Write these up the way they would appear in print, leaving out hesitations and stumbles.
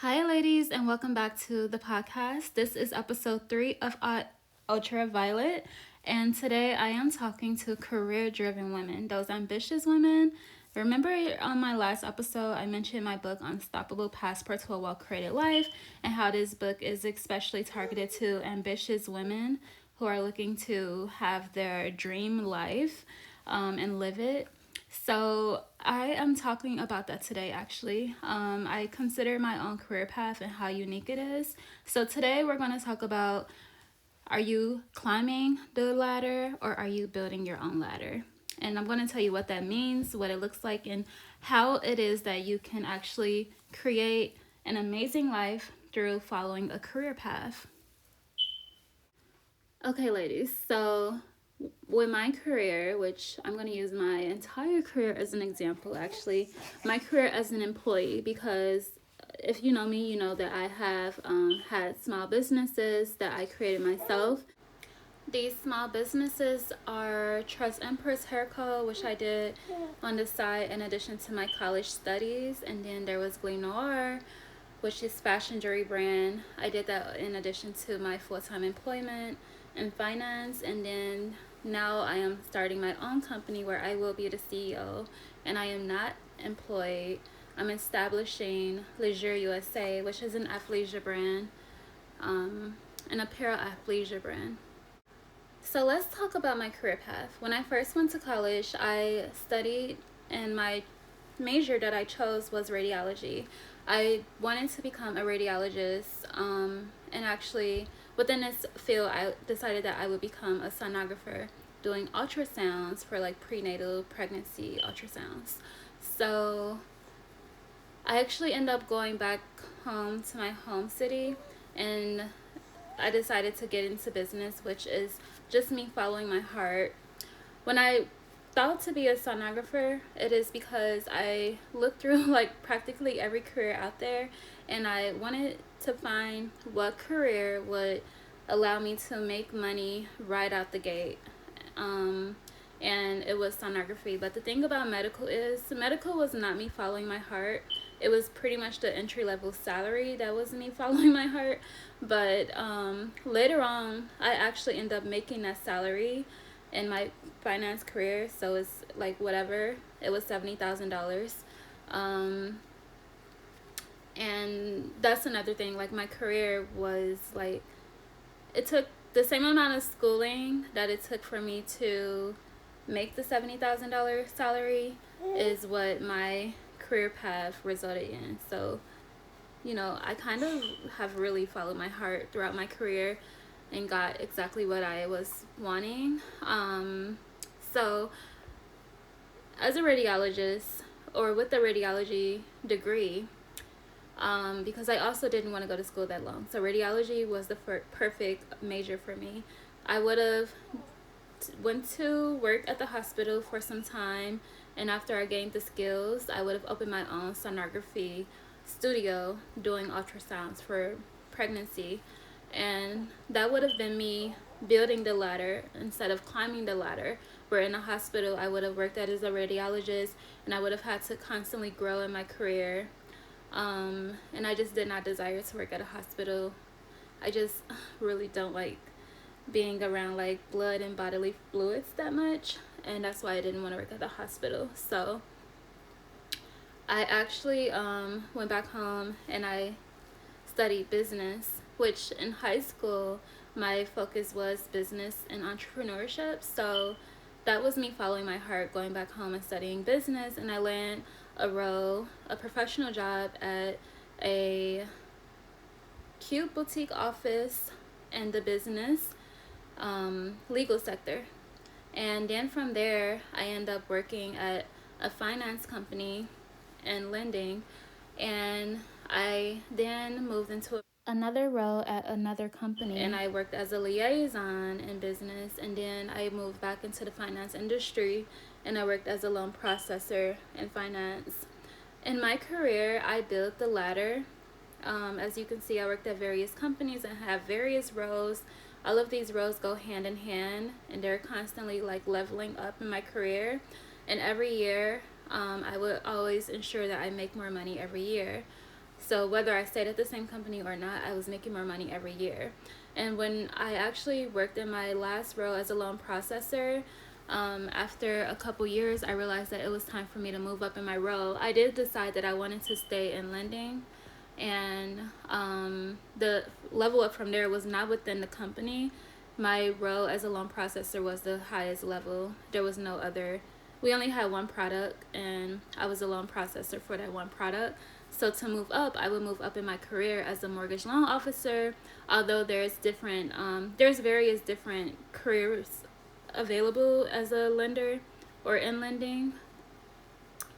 Hi, ladies, and welcome back to the podcast. This is episode 3 of Ultraviolet, and today I am talking to career driven women, those ambitious women. Remember on my last episode, I mentioned my book, Unstoppable Passport to a Well Created Life, and how this book is especially targeted to ambitious women who are looking to have their dream life and live it. So I am talking about that today actually. I consider my own career path and how unique it is. So today we're going to talk about, are you climbing the ladder or are you building your own ladder? And I'm going to tell you what that means, what it looks like, and how it is that you can actually create an amazing life through following a career path. Okay, ladies, so with my career, which I'm going to use my entire career as an example, actually, my career as an employee, because if you know me, you know that I have had small businesses that I created myself. These small businesses are Trust Empress Hair Co., which I did on the side in addition to my college studies, and then there was Gleam Noir, which is fashion jewelry brand. I did that in addition to my full-time employment in finance, and then now I am starting my own company where I will be the CEO, and I am not employed. I'm establishing Leisure USA, which is an athleisure brand, an apparel athleisure brand. So let's talk about my career path. When I first went to college, I studied, and my major that I chose was radiology. I wanted to become a radiologist, and actually within this field, I decided that I would become a sonographer doing ultrasounds for like prenatal pregnancy ultrasounds. So I actually ended up going back home to my home city, and I decided to get into business, which is just me following my heart. When I thought to be a sonographer, it is because I looked through like practically every career out there, and I wanted to find what career would allow me to make money right out the gate. And it was sonography. But the thing about medical was not me following my heart. It was pretty much the entry level salary that was me following my heart. But later on, I actually ended up making that salary in my finance career. So it's like whatever. It was $70,000. And that's another thing. Like my career was like, it took the same amount of schooling that it took for me to make the $70,000 salary is what my career path resulted in. So, I kind of have really followed my heart throughout my career and got exactly what I was wanting. So, as a radiologist or with a radiology degree, because I also didn't want to go to school that long. So radiology was the perfect major for me. I would have went to work at the hospital for some time, and after I gained the skills, I would have opened my own sonography studio doing ultrasounds for pregnancy, and that would have been me building the ladder instead of climbing the ladder. Where in a hospital, I would have worked as a radiologist, and I would have had to constantly grow in my career. And I just did not desire to work at a hospital. I just really don't like being around like blood and bodily fluids that much, and that's why I didn't want to work at the hospital. So I actually went back home and I studied business, which in high school my focus was business and entrepreneurship. So that was me following my heart, going back home and studying business, and I landed a professional job at a cute boutique office in the business legal sector. And then from there, I ended up working at a finance company and lending, and I then moved into another role at another company, and I worked as a liaison in business, and then I moved back into the finance industry and I worked as a loan processor in finance. In my career, I built the ladder. As you can see, I worked at various companies and have various roles. All of these roles go hand in hand, and they're constantly like leveling up in my career. And every year, I would always ensure that I make more money every year. So whether I stayed at the same company or not, I was making more money every year. And when I actually worked in my last role as a loan processor, after a couple years, I realized that it was time for me to move up in my role. I did decide that I wanted to stay in lending, and the level up from there was not within the company. My role as a loan processor was the highest level. There was no other. We only had one product, and I was a loan processor for that one product. So to move up, I would move up in my career as a mortgage loan officer. Although there's various different careers available as a lender or in lending.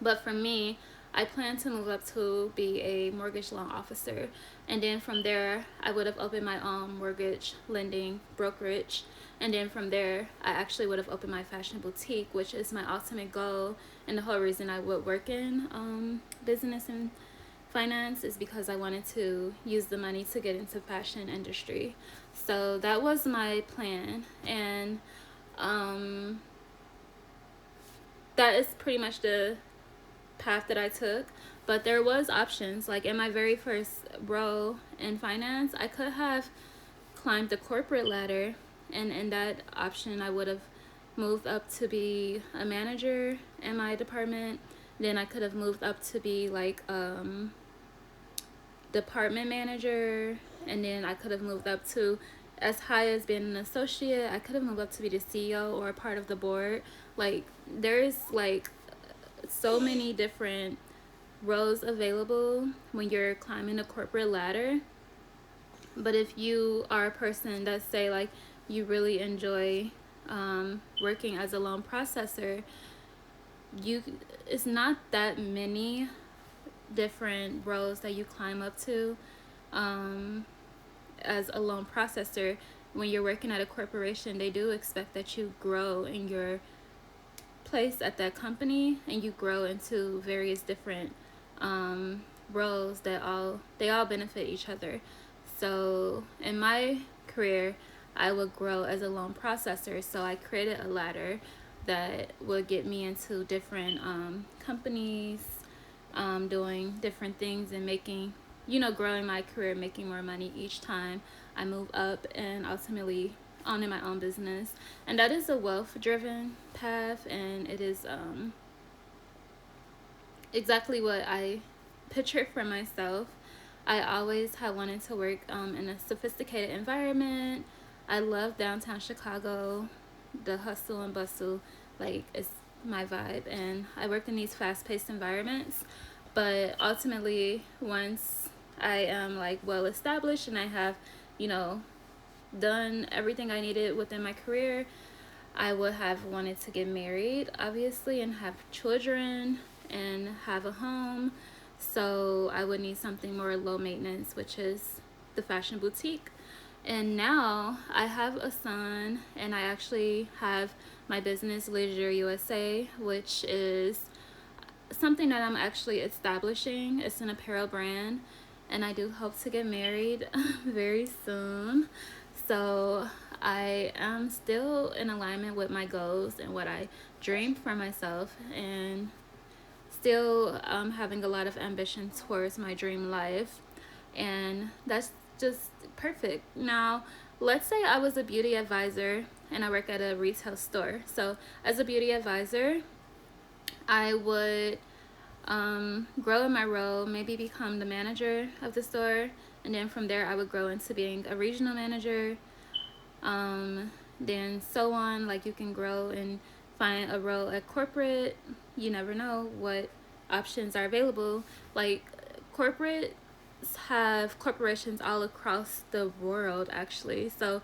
But for me, I plan to move up to be a mortgage loan officer. And then from there, I would have opened my own mortgage lending brokerage. And then from there, I actually would have opened my fashion boutique, which is my ultimate goal. And the whole reason I would work in business and finance is because I wanted to use the money to get into fashion industry. So that was my plan. And that is pretty much the path that I took. But there was options. Like in my very first role in finance, I could have climbed the corporate ladder, and in that option I would have moved up to be a manager in my department. Then I could have moved up to be like department manager, and then I could have moved up to as high as being an associate. I could have moved up to be the CEO or a part of the board. Like there's like so many different roles available when you're climbing the corporate ladder. But if you are a person that say like you really enjoy working as a loan processor, it's not that many different roles that you climb up to as a loan processor. When you're working at a corporation, they do expect that you grow in your place at that company, and you grow into various different roles that they all benefit each other. So in my career, I would grow as a loan processor, so I created a ladder that would get me into different companies, doing different things and making, growing my career, making more money each time I move up, and ultimately owning my own business. And that is a wealth driven path, and it is exactly what I pictured for myself. I always had wanted to work in a sophisticated environment. I love downtown Chicago, the hustle and bustle, like it's my vibe. And I work in these fast-paced environments. But ultimately, once I am like well established and I have, done everything I needed within my career, I would have wanted to get married, obviously, and have children and have a home. So I would need something more low maintenance, which is the fashion boutique. And now I have a son, and I actually have my business, Leisure USA, which is something that I'm actually establishing. It's an apparel brand, and I do hope to get married very soon. So I am still in alignment with my goals and what I dreamed for myself, and still having a lot of ambition towards my dream life. And that's just perfect. Now, let's say I was a beauty advisor and I work at a retail store. So as a beauty advisor, I would grow in my role, maybe become the manager of the store, and then from there I would grow into being a regional manager, then so on. Like you can grow and find a role at corporate. You never know what options are available. Like corporates have corporations all across the world actually, so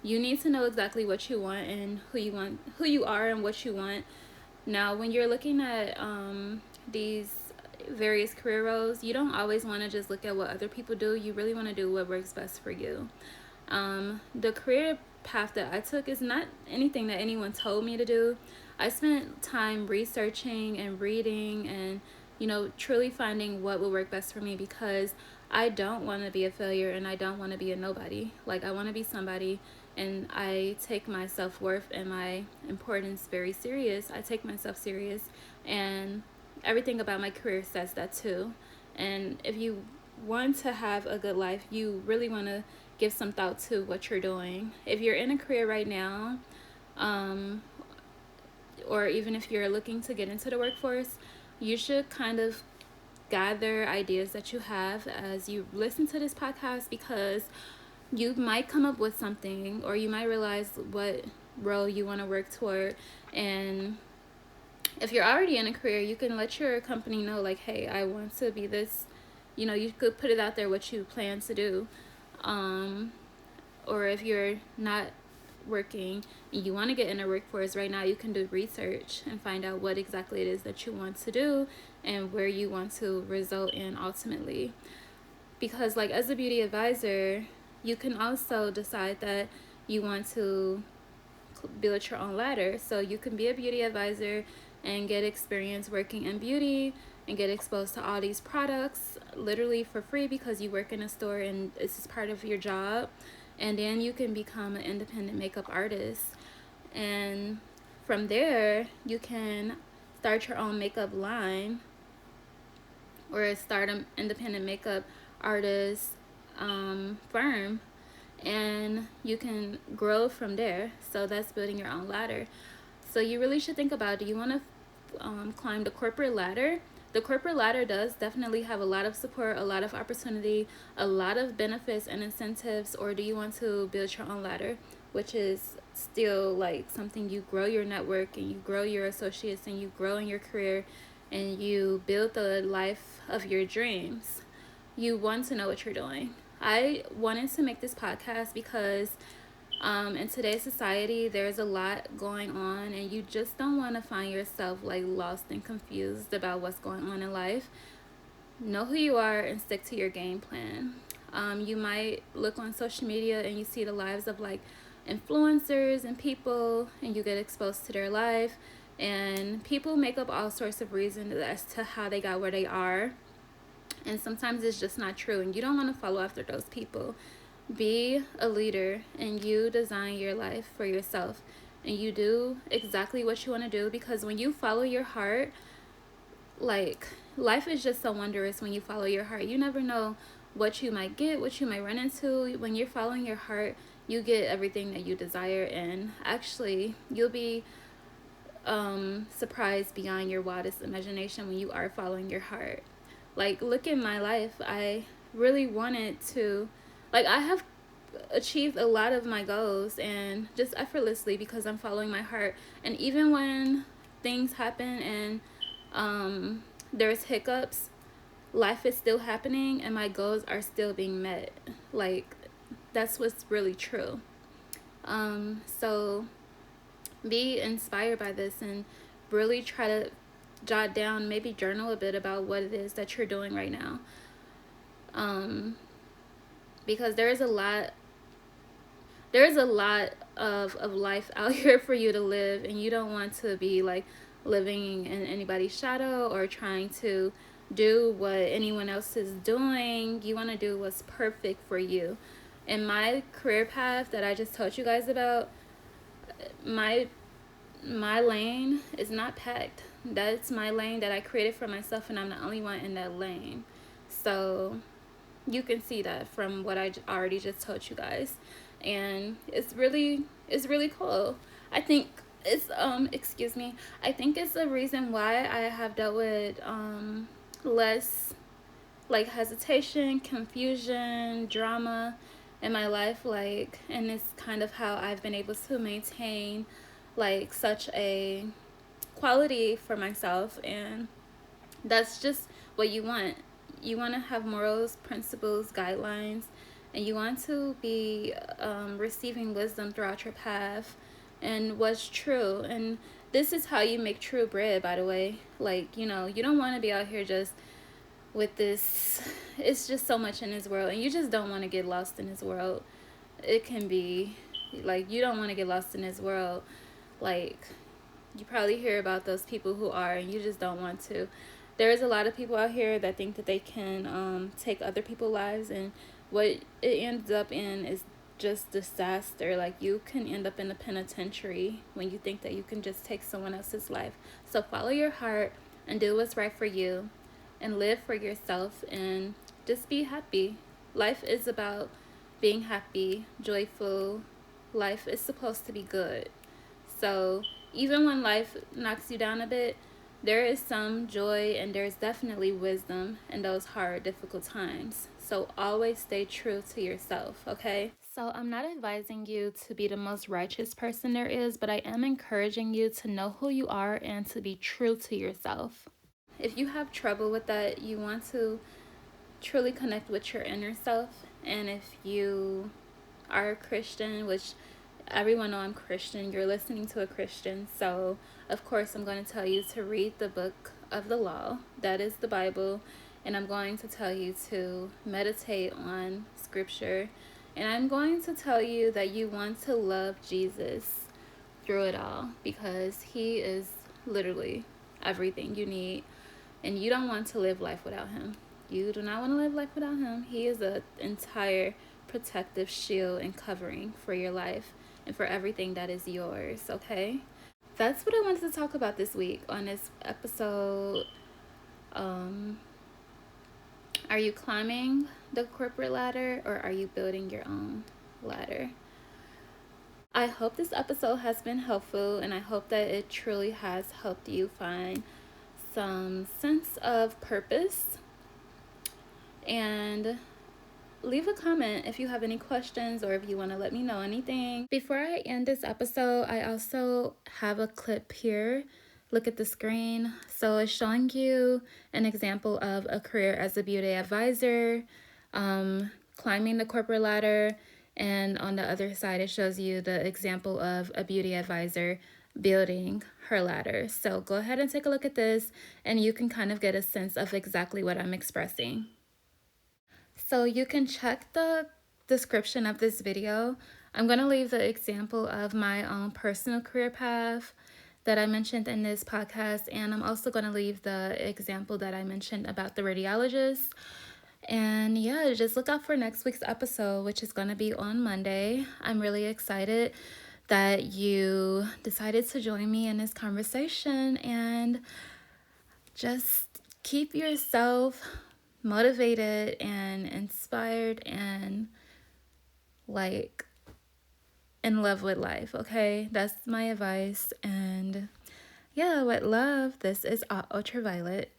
you need to know exactly what you want and who you are and what you want. Now when you're looking at these various career roles, you don't always want to just look at what other people do. You really want to do what works best for you. The career path that I took is not anything that anyone told me to do. I spent time researching and reading and, truly finding what will work best for me, because I don't want to be a failure and I don't want to be a nobody. Like I want to be somebody, and I take my self-worth and my importance very serious. I take myself serious, and everything about my career says that too. And if you want to have a good life, you really want to give some thought to what you're doing. If you're in a career right now, um, or even if you're looking to get into the workforce, you should kind of gather ideas that you have as you listen to this podcast, because you might come up with something, or you might realize what role you want to work toward. And if you're already in a career, you can let your company know, like, hey, I want to be this. You could put it out there what you plan to do. um, or if you're not working and you want to get in a workforce right now, you can do research and find out what exactly it is that you want to do and where you want to result in ultimately. Because, like, as a beauty advisor, you can also decide that you want to build your own ladder. So you can be a beauty advisor and get experience working in beauty and get exposed to all these products literally for free because you work in a store and this is part of your job. And then you can become an independent makeup artist. And from there, you can start your own makeup line or start an independent makeup artist firm, and you can grow from there. So that's building your own ladder. So you really should think about, do you want to climb the corporate ladder? The corporate ladder does definitely have a lot of support, a lot of opportunity, a lot of benefits and incentives. Or do you want to build your own ladder, which is still like something you grow your network and you grow your associates and you grow in your career and you build the life of your dreams? You want to know what you're doing. I wanted to make this podcast because in today's society, there's a lot going on, and you just don't want to find yourself like lost and confused about what's going on in life. Know who you are and stick to your game plan. You might look on social media and you see the lives of like influencers and people, and you get exposed to their life. And people make up all sorts of reasons as to how they got where they are. And sometimes it's just not true, and you don't want to follow after those people. Be a leader and you design your life for yourself, and you do exactly what you want to do, because when you follow your heart, like, life is just so wondrous when you follow your heart. You never know what you might get, what you might run into. When you're following your heart, you get everything that you desire, and actually you'll be surprised beyond your wildest imagination when you are following your heart. Like, look at my life. I really wanted to, like, I have achieved a lot of my goals and just effortlessly because I'm following my heart. And even when things happen and there's hiccups, life is still happening and my goals are still being met. Like, that's what's really true. So be inspired by this and really try to jot down, maybe journal a bit about what it is that you're doing right now. Because there's a lot of life out here for you to live, and you don't want to be like living in anybody's shadow or trying to do what anyone else is doing. You want to do what's perfect for you. In my career path that I just told you guys about, my lane is not packed. That's my lane that I created for myself, and I'm the only one in that lane. So you can see that from what I already just told you guys, and it's really cool. I think it's excuse me, I think it's the reason why I have dealt with less like hesitation, confusion, drama in my life, like, and it's kind of how I've been able to maintain like such a quality for myself. And that's just what you want. You want to have morals, principles, guidelines, and you want to be receiving wisdom throughout your path and what's true. And this is how you make true bread, by the way. Like, you don't want to be out here just with this. It's just so much in this world, and you just don't want to get lost in this world. It can be like, you don't want to get lost in this world. Like, you probably hear about those people who are, and you just don't want to. There's a lot of people out here that think that they can take other people's lives, and what it ends up in is just disaster. Like, you can end up in the penitentiary when you think that you can just take someone else's life. So follow your heart and do what's right for you and live for yourself, and just be happy. Life is about being happy, joyful. Life is supposed to be good. So even when life knocks you down a bit, there is some joy and there's definitely wisdom in those hard, difficult times. So always stay true to yourself, okay? So I'm not advising you to be the most righteous person there is, but I am encouraging you to know who you are and to be true to yourself. If you have trouble with that, you want to truly connect with your inner self, and if you are a Christian, which everyone know I'm Christian, you're listening to a Christian, so of course I'm going to tell you to read the book of the law, that is the Bible, and I'm going to tell you to meditate on scripture, and I'm going to tell you that you want to love Jesus through it all, because he is literally everything you need, and you don't want to live life without him. You do not want to live life without him. He is an entire protective shield and covering for your life and for everything that is yours, okay? That's what I wanted to talk about this week on this episode. Are you climbing the corporate ladder, or are you building your own ladder? I hope this episode has been helpful, and I hope that it truly has helped you find some sense of purpose. And leave a comment if you have any questions or if you want to let me know anything. Before I end this episode, I also have a clip here. Look at the screen. So it's showing you an example of a career as a beauty advisor, climbing the corporate ladder, and on the other side it shows you the example of a beauty advisor building her ladder. So go ahead and take a look at this, and you can kind of get a sense of exactly what I'm expressing. So you can check the description of this video. I'm going to leave the example of my own personal career path that I mentioned in this podcast, and I'm also going to leave the example that I mentioned about the radiologist. And yeah, just look out for next week's episode, which is going to be on Monday. I'm really excited that you decided to join me in this conversation, and just keep yourself motivated and inspired and like in love with life, okay? That's my advice. And yeah, with love, this is Ultraviolet.